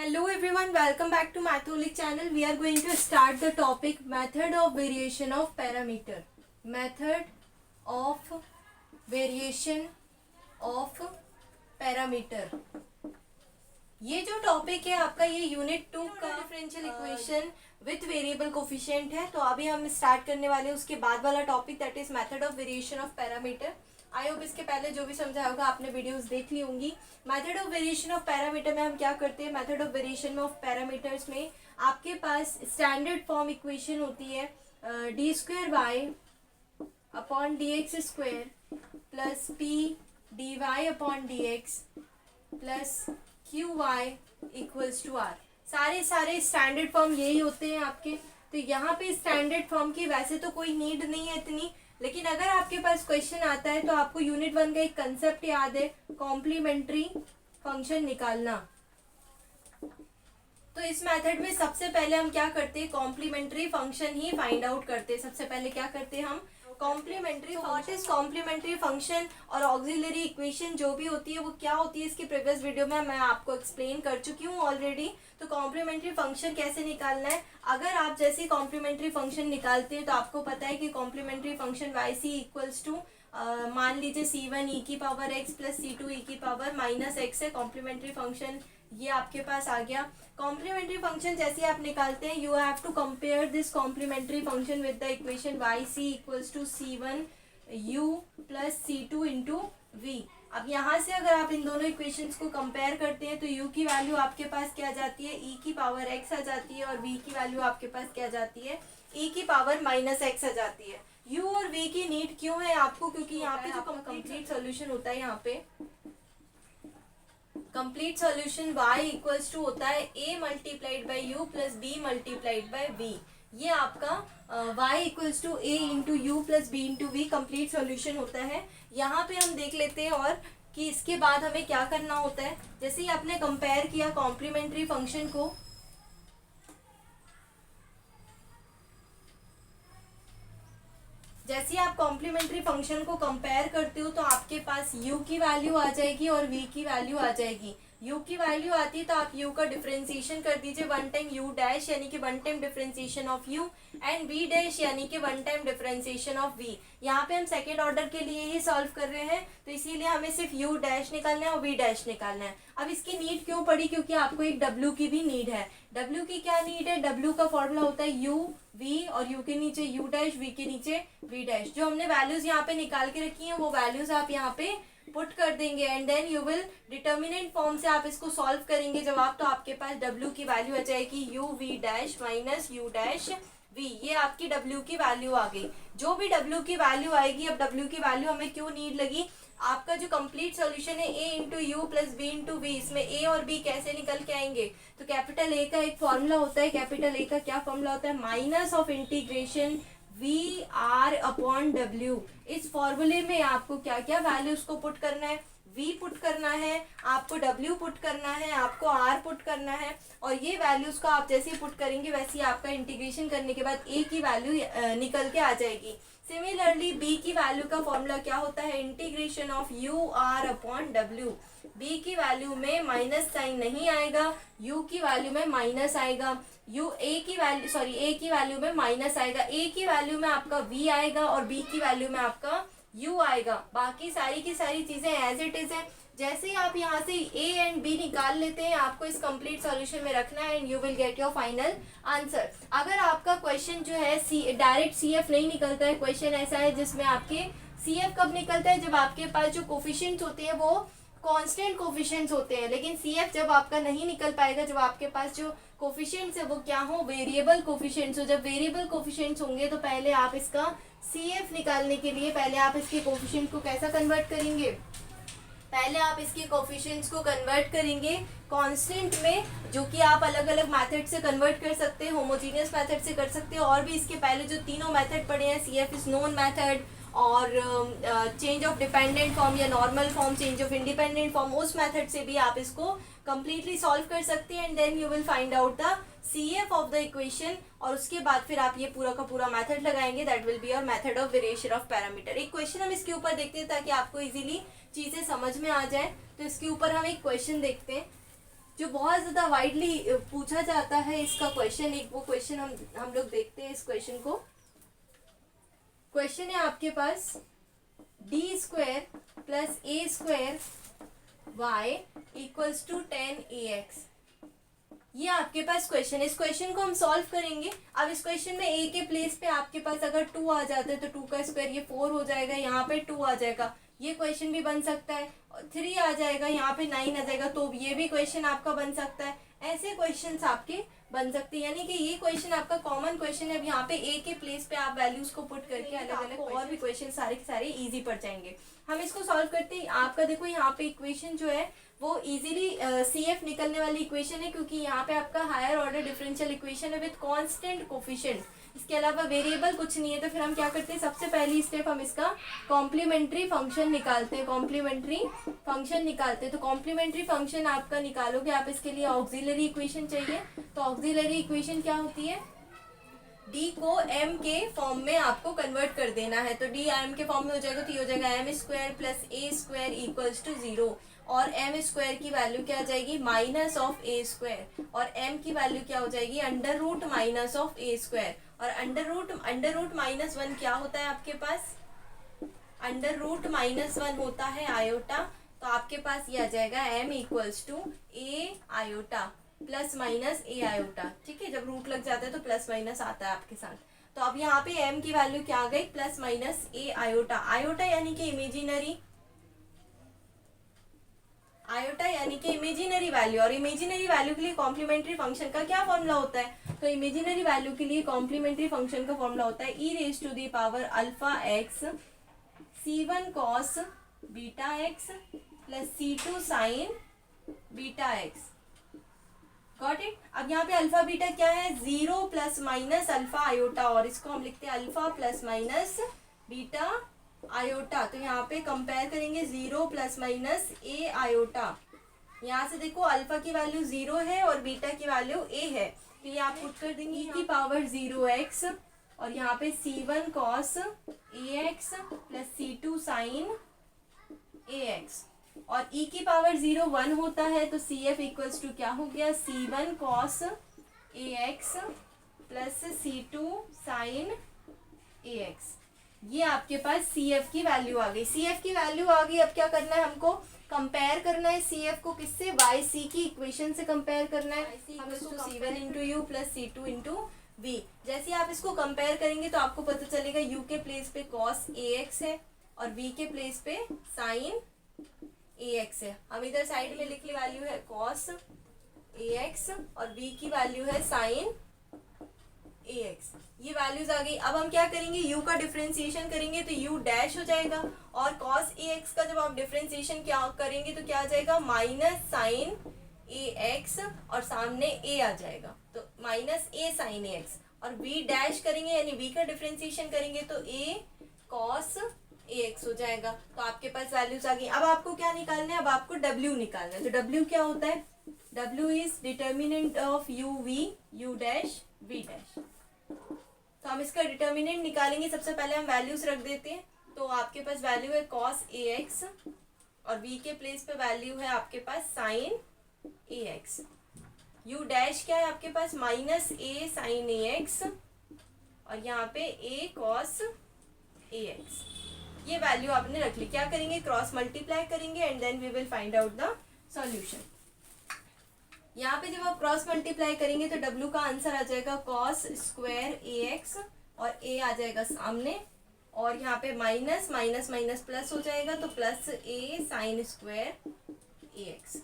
Hello everyone, welcome back to Matholic channel. We are going to start the topic method of variation of parameter. Method of variation of parameter. ये जो topic है आपका ये unit 2 का differential equation with variable coefficient है. तो अभी हम स्टार्ट करने वाले हैं उसके बाद वाला topic that is method of variation of parameter. I hope इसके पहले जो भी समझा होगा आपने वीडियोस देख ली होंगी. Method of variation of parameter में हम क्या करते हैं, method of variation of parameters में आपके पास स्टैंडर्ड फॉर्म इक्वेशन होती है D square Y upon D X square plus P D Y upon D x plus Q Y equals to R. सारे स्टैंडर्ड फॉर्म यही होते हैं आपके. तो यहाँ पे स्टैंडर्ड फॉर्म की वैसे तो कोई नीड नहीं है इतनी, लेकिन अगर आपके पास क्वेश्चन आता है तो आपको यूनिट 1 का एक कंसेप्ट याद है, कॉम्प्लीमेंट्री फंक्शन निकालना. तो इस मेथड में सबसे पहले हम क्या करते हैं, कॉम्प्लीमेंट्री फंक्शन ही फाइंड आउट करते हैं. सबसे पहले क्या करते हैं हम, complementary. What is complementary function और ऑक्सिलरी इक्वेशन जो भी होती है वो क्या होती है, इसकी प्रीवियस वीडियो में मैं आपको एक्सप्लेन कर चुकी हूँ ऑलरेडी. तो कॉम्प्लीमेंट्री फंक्शन कैसे निकालना है, अगर आप जैसे कॉम्प्लीमेंट्री फंक्शन निकालते हैं तो आपको पता है कि complementary function Y C equals to मान लीजिए c1 e की power x plus c2 e की पावर माइनस एक्स है. कॉम्प्लीमेंट्री फंक्शन ये आपके पास आ गया. कॉम्प्लीमेंट्री फंक्शन जैसे आप निकालते हैं you have to compare this complementary function with the equation Y C equals to c1 u plus c2 into V. अब यहाँ से अगर आप इन दोनों इक्वेशंस को कंपेयर करते हैं तो u की वैल्यू आपके पास क्या जाती है, e की पावर x आ जाती है, और v की वैल्यू आपके पास क्या जाती है, e की पावर माइनस x आ जाती है. u और v की नीड क्यों है आपको, क्योंकि यहाँ पे जो कंप्लीट सॉल्यूशन होता है, यहाँ पे complete solution y equals to होता है a multiplied by U plus b multiplied by v. ये आपका y equals to a into U plus b into V complete solution होता है. यहाँ पे हम देख लेते हैं और कि इसके बाद हमें क्या करना होता है. जैसे ही आपने कंपेयर किया कॉम्प्लीमेंट्री फंक्शन को, जैसे आप कॉम्प्लीमेंट्री फंक्शन को कंपेयर करते हो तो आपके पास u की वैल्यू आ जाएगी और v की वैल्यू आ जाएगी. u की वैल्यू आती है तो आप u का डिफरेंशिएशन कर दीजिए वन टाइम u डैश यानी कि one time differentiation of u and v dash यानी कि one time differentiation of v. यहाँ पे हम सेकेंड ऑर्डर के लिए ही सॉल्व कर रहे हैं तो इसीलिए हमें सिर्फ u डैश निकालना है और v डैश निकालना है. अब इसकी नीड क्यों पड़ी, क्योंकि आपको एक w की भी नीड है. w की क्या नीड है, w का फॉर्मूला होता है u v और u के नीचे u डैश, v के नीचे v डैश. जो हमने वैल्यूज यहाँ पे निकाल के रखी हैं वो वैल्यूज आप यहाँ पे पुट कर देंगे and then you will determinant form से आप इसको सॉल्व करेंगे जवाब. तो आपके पास w की वैल्यू आ जाएगी u v dash minus u dash v. ये आपकी w की वैल्यू आ गई. जो भी w की वैल्यू आएगी, अब w की वैल्यू हमें क्यों नीड लगी, आपका जो कंप्लीट सॉल्यूशन है a into U plus b into V, इसमें a और b कैसे निकल के आएंगे. तो कैपिटल a का एक फॉर्मूला होता है, कैपिटल a का क्या फॉर्मूला होता है, minus of integration V R upon W. इस फॉर्मूले में आपको क्या क्या वैल्यूज को पुट करना है, v पुट करना है, आपको w पुट करना है, आपको r पुट करना है, और ये वैल्यूज को आप जैसे ही पुट करेंगे वैसे ही आपका इंटीग्रेशन करने के बाद a की वैल्यू निकल के आ जाएगी. सिमिलरली b की वैल्यू का फॉर्मूला क्या होता है, integration of u r upon w. b की वैल्यू में माइनस साइन नहीं आएगा, u की वैल्यू में माइनस आएगा, a की वैल्यू में माइनस आएगा, a की वैल्यू में आपका v आएगा और b की वैल्यू में आपका u आएगा. बाकी सारी की सारी चीजें एज इट इज है. जैसे ही आप यहाँ से a एंड b निकाल लेते हैं आपको इस कंप्लीट सॉल्यूशन में रखना है and you will get your final answer. अगर आपका क्वेश्चन जो है डायरेक्ट CF नहीं निकलता है, क्वेश्चन ऐसा है जिसमें आपके CF कब निकलता है, जब आपके पास जो कोफिशिएंट्स होते हैं वो कांस्टेंट कोफिशिएंट्स होते हैं. लेकिन CF जब आपका नहीं निकल पाएगा जब आपके पास जो कोफिशिएंट्स है वो क्या हो, वेरिएबल कोफिशिएंट्स हो. जब वेरिएबल कोफिशिएंट्स होंगे तो पहले आप इसका CF निकालने के लिए पहले आप इसके कोफिशिएंट को कैसा कन्वर्ट करेंगे, पहले आप इसके कोफिशिएंट्स को कन्वर्ट करेंगे कांस्टेंट में, जो कि आप अलग अलग मेथड से कन्वर्ट कर सकते हैं, होमोजीनियस मेथड से कर सकते हैं, और भी इसके पहले जो तीनों मेथड पढ़े हैं, CF इज नोन मेथड और चेंज ऑफ डिपेंडेंट फॉर्म या normal form, change of independent form, उस मेथड से भी आप इसको कंप्लीटली सॉल्व कर सकते हैं and then you will find out the CF of the equation. और उसके बाद फिर आप ये पूरा का पूरा मेथड लगाएंगे, that will be your method of variation of parameter. एक क्वेश्चन हम इसके ऊपर देखते हैं ताकि आपको इजीली चीजें समझ में आ जाए. तो इसके ऊपर हम एक क्वेश्चन देखते हैं. जो बहुत ज़्यादा वाइडली पूछा जाता है इसका क्वेश्चन, एक वो क्वेश्चन हम लोग देखते हैं इस क्वेश्चन को। क्वेश्चन है आपके पास d² plus a² y equals to 10ax। ये आपके पास क्वेश्चन है। इस क्वेश्चन को हम सॉल्व करेंगे। अब इस क्वेश्चन में a के प्लेस पे आपके पास अगर 2 आ जाता है तो 2 का स्क्वायर ये 4 हो जाएगा, यहाँ पे 2 आ जाएगा, ये क्वेश्चन भी बन सकता है। 3 आ जाएगा, यहाँ पे 9 आ जाएगा, तो ये भी क्वेश्चन आपका बन सकता है। ऐसे क्वेश्चंस आपके बन सकते हैं, यानी कि ये क्वेश्चन आपका कॉमन क्वेश्चन है। अब यहाँ पे a के प्लेस पे आप वैल्यूज को पुट करके अलग अलग और भी क्वेश्चन सारे के सारे इजी पड़ जाएंगे। हम इसको सॉल्व करते हैं। आपका देखो यहाँ पे इक्वेशन जो है वो इजीली CF निकलने वाली इक्वेशन है, क्योंकि यहाँ पे आपका हायर ऑर्डर डिफरेंशियल इक्वेशन है विद कांस्टेंट कोफिशिएंट, इसके अलावा वेरिएबल कुछ नहीं है। तो फिर हम क्या करते हैं, सबसे पहली स्टेप हम इसका कॉम्प्लीमेंट्री फंक्शन निकालते हैं। कॉम्प्लीमेंट्री फंक्शन निकालते हैं, तो कॉम्प्लीमेंट्री फंक्शन आपका निकालोगे आप, इसके लिए ऑक्सिलरी इक्वेशन चाहिए। तो ऑक्सिलरी इक्वेशन क्या होती है, d को m के फॉर्म में आपको कन्वर्ट कर देना है। तो d m के फॉर्म में हो जाएगा, तो ये हो जाएगा m² plus a² equals to 0, और m² की वैल्यू क्या आ जाएगी, माइनस ऑफ a², और m की वैल्यू क्या हो जाएगी, under root minus of a², और अंडर रूट -1 क्या होता है आपके पास, अंडर रूट -1 होता है आयोटा। तो आपके पास ये आ जाएगा m equals to a iota plus minus A iota. ठीक है, जब रूट लग जाता है तो प्लस माइनस आता है आपके साथ। तो अब यहाँ पे m की वैल्यू क्या आ गई, plus minus A iota. Iota यानी कि इमेजिनरी, आयोटा यानी कि इमेजिनरी वैल्यू, और इमेजिनरी वैल्यू के लिए कॉम्प्लीमेंट्री फंक्शन का क्या फॉर्मूला होता है, तो इमेजिनरी वैल्यू के लिए कॉम्प्लीमेंट्री फंक्शन का फॉर्मूला होता है e⁻⁴ alpha x c1 cos beta x plus c2 sin beta x। Got it. अब यहाँ पे अल्फा बीटा क्या है, 0 प्लस माइनस अल्फा आयोटा, और इसको हम लिखते हैं alpha plus minus beta iota. तो यहाँ पे कंपेयर करेंगे 0 प्लस माइनस ए आयोटा। यहाँ से देखो अल्फा की वैल्यू 0 है और बीटा की वैल्यू a है, तो ये आप पुट कर देंगे e⁻⁴x, और यहाँ पे c1 cos ax plus c2 sin ax, और e⁻⁴ 1 होता है, तो CF इक्वल्स टू क्या हो गया, c1 cos ax plus c2 sin ax। ये आपके पास CF की वैल्यू आ गई। CF की वैल्यू आ गई। अब क्या करना है, हमको कंपेयर करना है CF को किससे, YC की इक्वेशन से कंपेयर करना है। हम इसको c1 into U plus c2 into V, जैसे आप इसको कंपेयर करेंगे तो आपको पता चलेगा u के प्लेस पे cos ax है और v के प्लेस पे sin ax है। हम इधर साइड में लिख ली वैल्यू है cos ax और v की वैल्यू है sin ax। ये वैल्यूज आ गई। अब हम क्या करेंगे, u का डिफरेंशिएशन करेंगे तो u डैश हो जाएगा, और cos ax का जब आप डिफरेंशिएशन क्या करेंगे तो क्या आ जाएगा, माइनस sin ax, और सामने a आ जाएगा तो माइनस a sin ax, और v डैश करेंगे यानी v का डिफरेंशिएशन करेंगे तो a cos ax हो जाएगा। तो आपके पास वैल्यूज आ गई। अब आपको क्या निकालना है, अब आपको w निकालना है। तो w क्या होता है, w is determinant of u v u dash v dash. तो हम इसका डिटर्मिनेंट निकालेंगे। सबसे पहले हम वैल्यूज रख देते हैं। तो आपके पास वैल्यू है cos ax, और v के प्लेस पे वैल्यू है आपके पास sin ax। u डैश क्या है आपके पास, माइनस a sin ax, और यहाँ पे a cos ax। ये वैल्यू आपने रख ली। क्या करेंगे, क्रॉस मल्टीप्लाई करेंगे and then we will find out the solution. यहाँ पे जब आप क्रॉस मल्टीप्लाई करेंगे तो w का आंसर आ जाएगा cos स्क्वायर ax, और a आ जाएगा सामने, और यहाँ पे माइनस माइनस माइनस प्लस हो जाएगा तो plus a sine square ax।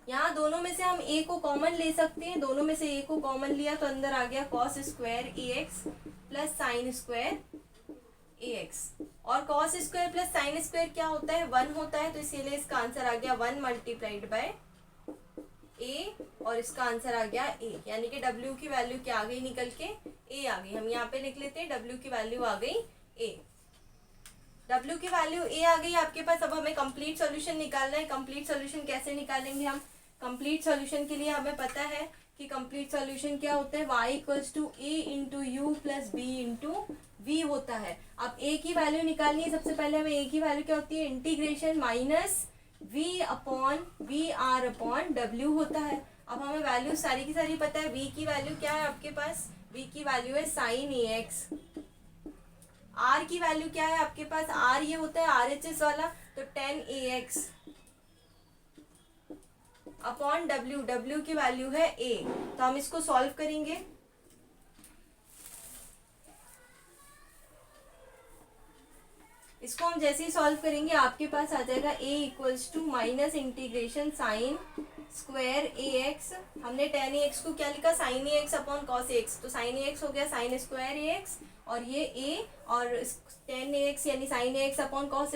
यहाँ दोनों में से हम a को कॉमन ले सकते हैं। दोनों में से a को कॉमन लिया तो अंदर आ गया cos square ax plus sine square ax, और cos square plus sine square क्या होता है, 1 होता है, तो इसीलिए इसका आंसर आ गया 1 मल्टीप्लाइड बाय a, और इसका आंसर आ गया a, यानी कि w की वैल्यू क्या आ गई निकल के, a आ गई। हम यहाँ पे लिख लेते हैं w की वैल्यू आ गई a। w की वैल्यू a आ गई आपके पास। अब हमें कंप्लीट सॉल्यूशन निकालना है। कंप्लीट सॉल्यूशन कैसे निकालेंगे हम, कंप्लीट सॉल्यूशन के लिए हमें पता है कि कंप्लीट सॉल्यूशन क्या होता है, y equals to a into U plus b into v होता है। अब a की वैल्यू निकालनी है। सबसे पहले हमें a की वैल्यू क्या होती है, integration minus V R upon W होता है। अब हमें वैल्यू सारी की सारी पता है। वी की वैल्यू क्या है आपके पास? वी की वैल्यू है साइन ए एक्स। आर की वैल्यू क्या है आपके पास? आर ये होता है आर एच एस वाला, तो 10 AX अपॉन डब्ल्यू। डब्ल्यू की वैल्यू है ए। तो हम इसको सॉल्व करेंगे। इसको हम जैसे ही सॉल्व करेंगे आपके पास आ जाएगा a equals to minus integration sine square A X. हमने 10 AX को क्या लिखा? साइन ए एक्स अपॉन कॉस ए एक्स। तो साइन ए एक्स हो गया साइन स्क्वायर ए एक्स, और ये a और 10 AX यानी साइन ए एक्स अपॉन कॉस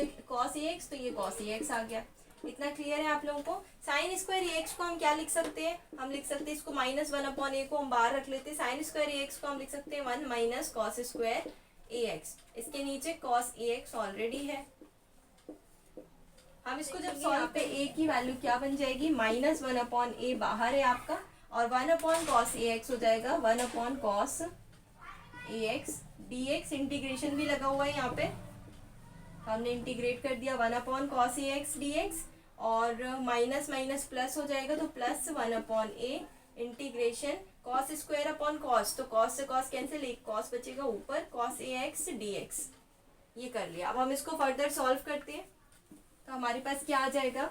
ए एक्स, तो ये कॉस ए एक्स आ गया। इतना क्लियर है आप लोगों को? साइन स्क्वायर ए एक्स को हम क्या लिख सकते हैं? हम लिख सकते हैं इसको -1 अपॉन ए को हम बाहर रख लेते हैं। साइन स्क्वायर ए एक्स को हम लिख सकते हैं 1 minus cos square A x. इसके नीचे कॉस ए एक्स ऑलरेडी है। हम इसको जब सॉल्व पे ए की वैल्यू क्या बन जाएगी? -1 अपॉन ए बाहर है आपका, और 1 अपॉन कॉस ए एक्स हो जाएगा 1 अपॉन कॉस ए एक्स डी एक्स। इंटीग्रेशन भी लगा हुआ है यहाँ पे, हमने इंटीग्रेट कर दिया 1 अपॉन कॉस ए एक्स डी एक्स, और माइनस माइनस प्लस हो जाएगा, तो प्लस 1 अपॉन ए integration cos square upon cos, तो कॉस से कॉस कैंसिल, एक कॉस बचेगा ऊपर, कॉस ए एक्स डी एक्स। ये कर लिया। अब हम इसको फर्दर सॉल्व करते हैं। तो हमारे पास क्या आ जाएगा?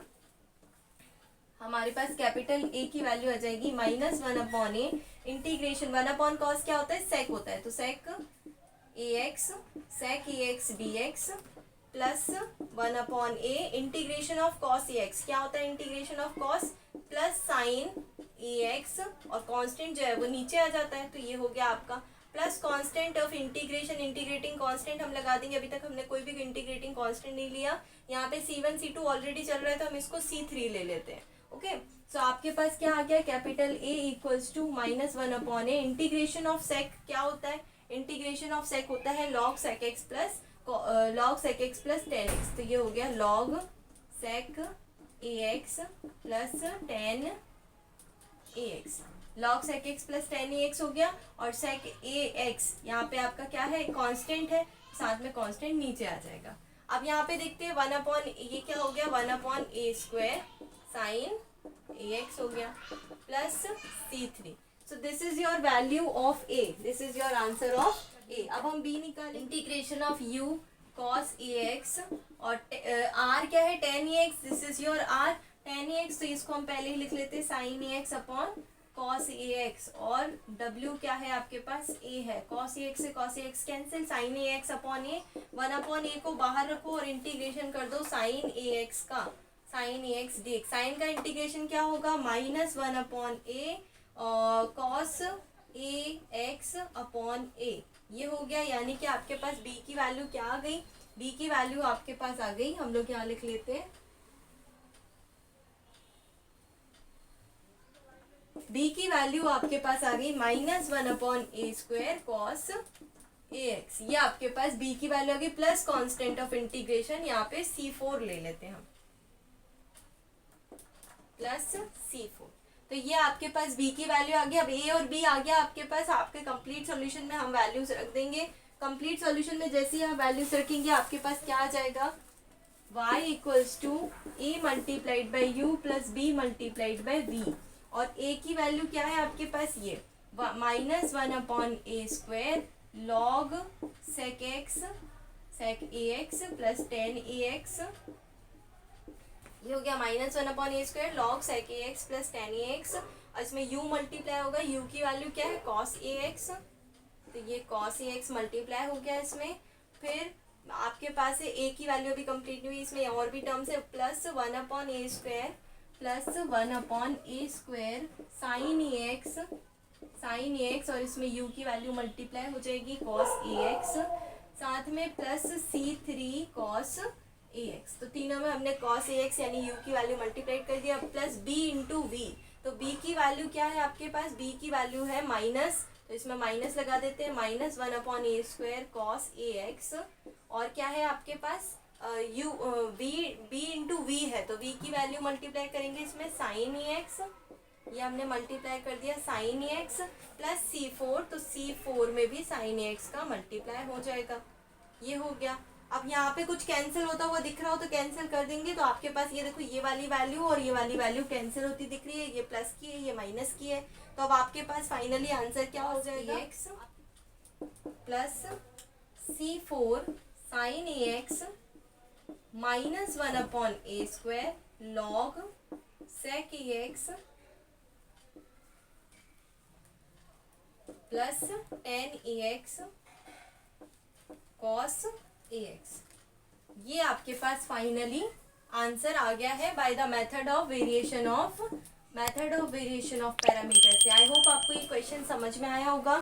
हमारे पास कैपिटल ए की वैल्यू आ जाएगी -1 अपॉन ए इंटीग्रेशन 1 अपॉन कॉस क्या होता है? सेक होता है, तो sec A x d x plus 1 upon A integration of cos A x. क्या होता है integration of cos? Plus sine A x, और कांस्टेंट जो है वो नीचे आ जाता है, तो ये हो गया आपका plus constant of integration. Integrating constant हम लगा देंगे। अभी तक हमने कोई भी इंटीग्रेटिंग कांस्टेंट नहीं लिया। यहाँ पे C1 C2 ऑलरेडी चल रहा है, तो हम इसको C3 ले लेते हैं। ओके, सो आपके पास क्या आ गया? Capital A equals to -1 upon A integration of sec. क्या होता है? इंटीग्रेशन ऑफ सेक होता है log sec x plus 10x, तो ये हो गया log sec ax plus 10ax। log sec x plus 10ax हो गया, और sec ax यहाँ पे आपका क्या है? कांस्टेंट है, साथ में कांस्टेंट नीचे आ जाएगा। अब यहाँ पे देखते हैं 1 अपॉन ये क्या हो गया? 1 upon A square sine ax हो गया plus C3। So this is your value of a, this is your answer of a। अब हम b निकालें। Integration of u cos ax, और r क्या है? 10ax, this is your r 10ax, तो इसको हम पहले ही लिख लेते हैं sin ax upon cos ax, और w क्या है आपके पास? a है। cos ax से cos ax cancel, sin ax upon a, 1 upon a को बाहर रखो और इंटीग्रेशन कर दो sin ax का, sin ax dx। साइन का इंटीग्रेशन क्या होगा? -1 upon a cos ax upon a। ये हो गया, यानी कि आपके पास b की वैल्यू क्या आ गई? b की वैल्यू आपके पास आ गई, हम लोग यहाँ लिख लेते हैं, b की वैल्यू आपके पास आ गई -1 upon A square cos A x. ये आपके पास b की वैल्यू आ गई, प्लस कांस्टेंट ऑफ इंटीग्रेशन यहाँ पे C4 ले लेते हैं हम, प्लस C4। तो ये आपके पास b की वैल्यू आ गई। अब a और b आ गया आपके पास। आपके कंप्लीट सॉल्यूशन में हम वैल्यूज रख देंगे। कंप्लीट सॉल्यूशन में जैसे ही हम वैल्यूज रखेंगे आपके पास क्या आ जाएगा? y equals to a multiplied by u plus b multiplied by v, और a की वैल्यू क्या है आपके पास? ये -1 upon A square log sec A X plus 10ax। ये हो गया -1 upon A square log sec A X plus 10ax, और इसमें u मल्टीप्लाई होगा। u की वैल्यू क्या है? cos ax, तो ये cos ax मल्टीप्लाई हो गया इसमें। फिर आपके पास है a की वैल्यू अभी कंप्लीट नहीं हुई, इसमें और भी टर्म्स है, plus 1 upon A square plus 1 upon A square sine A x, और इसमें u की वैल्यू मल्टीप्लाई हो जाएगी cos ax, साथ में प्लस C3 cos ax। तो तीनों में हमने cos ax यानी u की वैल्यू मल्टीप्लाई कर दिया, प्लस b इंटू v। तो b की वैल्यू क्या है आपके पास? b की वैल्यू है माइनस, तो इसमें माइनस लगा देते हैं, -1 upon A square cos A x, और क्या है आपके पास? b इंटू v है, तो v की वैल्यू मल्टीप्लाई करेंगे इसमें sin ax, ये हमने मल्टीप्लाई कर दिया sin ax प्लस C4, तो C4 में भी sin ax का मल्टीप्लाई हो जाएगा। ये हो गया। अब यहाँ पे कुछ कैंसिल होता हुआ दिख रहा हो तो कैंसिल कर देंगे, तो आपके पास ये देखो ये वाली वैल्यू और ये वाली वैल्यू कैंसिल होती दिख रही है, ये प्लस की है ये माइनस की है। तो अब आपके पास फाइनली आंसर क्या हो जाएगा, एक्स प्लस C4 साइन ए x minus 1/a² log sec ax plus 10ax cos ax। ये आपके पास फाइनली आंसर आ गया है by the method of variation of parameter से। आई होप आपको ये क्वेश्चन समझ में आया होगा।